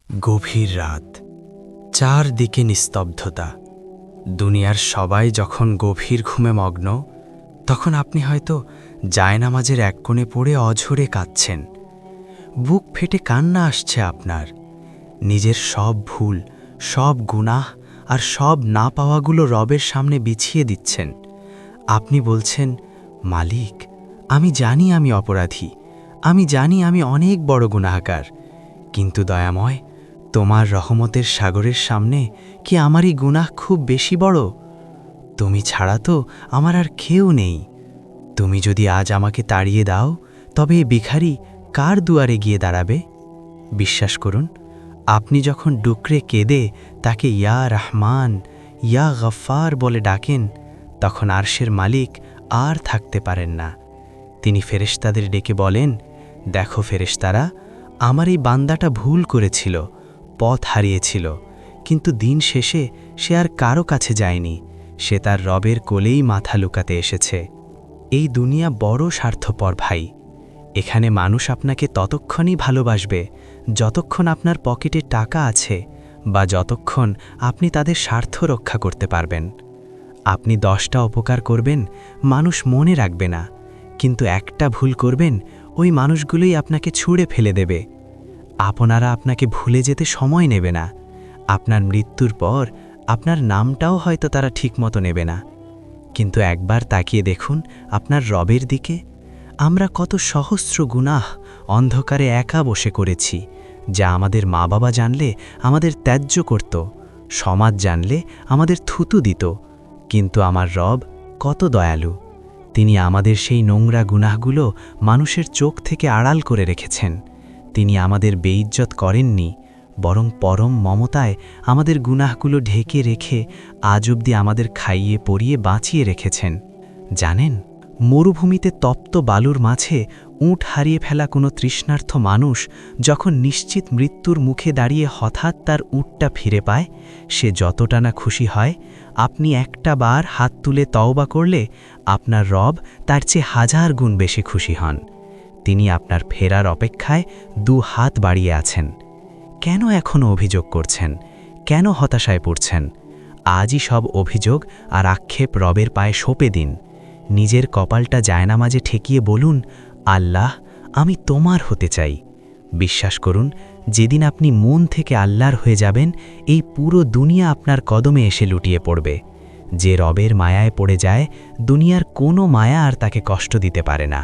গভীর রাত, চারদিকে নিস্তব্ধতা। দুনিয়ার সবাই যখন গভীর ঘুমে মগ্ন, তখন আপনি হয়তো জায়নামাজের এক কোণে পড়ে অঝরে কাঁদছেন। বুক ফেটে কান্না আসছে আপনার। নিজের সব ভুল, সব গুনাহ আর সব না পাওয়াগুলো রবের সামনে বিছিয়ে দিচ্ছেন। আপনি বলছেন, মালিক, আমি জানি আমি অপরাধী, আমি জানি আমি অনেক বড় গুনাহগার, কিন্তু দয়াময়, তোমার রহমতের সাগরের সামনে কি আমারই গুনাহ খুব বেশি বড়? তুমি ছাড়া তো আমার আর কেউ নেই। তুমি যদি আজ আমাকে তাড়িয়ে দাও, তবে এ ভিখারি কার দুয়ারে গিয়ে দাঁড়াবে? বিশ্বাস করুন, আপনি যখন ডুকরে কেঁদে তাকে ইয়া রহমান, ইয়া গফফার বলে ডাকেন, তখন আরশের মালিক আর থাকতে পারেন না। তিনি ফেরেশতাদের ডেকে বলেন, দেখো ফেরেশতারা, আমার এই বান্দাটা ভুল করেছিল, পথ হারিয়েছিল, কিন্তু দিন শেষে সে আর কারো কাছে যায়নি, সে তার রবের কোলেই মাথা লুকাতে এসেছে। এই দুনিয়া বড় স্বার্থপর ভাই। এখানে মানুষ আপনাকে ততক্ষণই ভালোবাসবে যতক্ষণ আপনার পকেটে টাকা আছে, বা যতক্ষণ আপনি তাদের স্বার্থ রক্ষা করতে পারবেন। আপনি 10টা উপকার করবেন, মানুষ মনে রাখবে না, কিন্তু একটা ভুল করবেন, ওই মানুষগুলোই আপনাকে ছুঁড়ে ফেলে দেবে। আপনারা আপনাকে ভুলে যেতে সময় নেবে না। আপনার মৃত্যুর পর আপনার নামটাও হয়তো তারা ঠিকমতো নেবে না। কিন্তু একবার তাকিয়ে দেখুন আপনার রবের দিকে। আমরা কত সহস্র গুনাহ অন্ধকারে একা বসে করেছি, যা আমাদের মা বাবা জানলে আমাদের ত্যায্য করত, সমাজ জানলে আমাদের থুতু দিত। কিন্তু আমার রব কত দয়ালু। তিনি আমাদের সেই নোংরা গুনাহগুলো মানুষের চোখ থেকে আড়াল করে রেখেছেন। তিনি আমাদের বেইজ্জত করেননি, বরং পরম মমতায় আমাদের গুনাহগুলো ঢেকে রেখে আজ অবধি আমাদের খাইয়ে পরিয়ে বাঁচিয়ে রেখেছেন। জানেন, মরুভূমিতে তপ্ত বালুর মাঝে উট হারিয়ে ফেলা কোনো তৃষ্ণার্থ মানুষ যখন নিশ্চিত মৃত্যুর মুখে দাঁড়িয়ে হঠাৎ তার উটটা ফিরে পায়, সে যতটা না খুশি হয়, আপনি একটা বার হাত তুলে তওবা করলে আপনার রব তার চেয়ে 1000 গুণ বেশি খুশি হন। তিনি আপনার ফেরার অপেক্ষায় 2 হাত বাড়িয়ে আছেন। কেন এখনও অভিযোগ করছেন? কেন হতাশায় পড়ছেন? আজই সব অভিযোগ আর আক্ষেপ রবের পায়ে সঁপে দিন। নিজের কপালটা জায়নামাজে ঠেকিয়ে বলুন, আল্লাহ, আমি তোমার হতে চাই। বিশ্বাস করুন, যেদিন আপনি মন থেকে আল্লাহর হয়ে যাবেন, এই পুরো দুনিয়া আপনার কদমে এসে লুটিয়ে পড়বে। যে রবের মায়ায় পড়ে যায়, দুনিয়ার কোনো মায়া আর তাকে কষ্ট দিতে পারে না।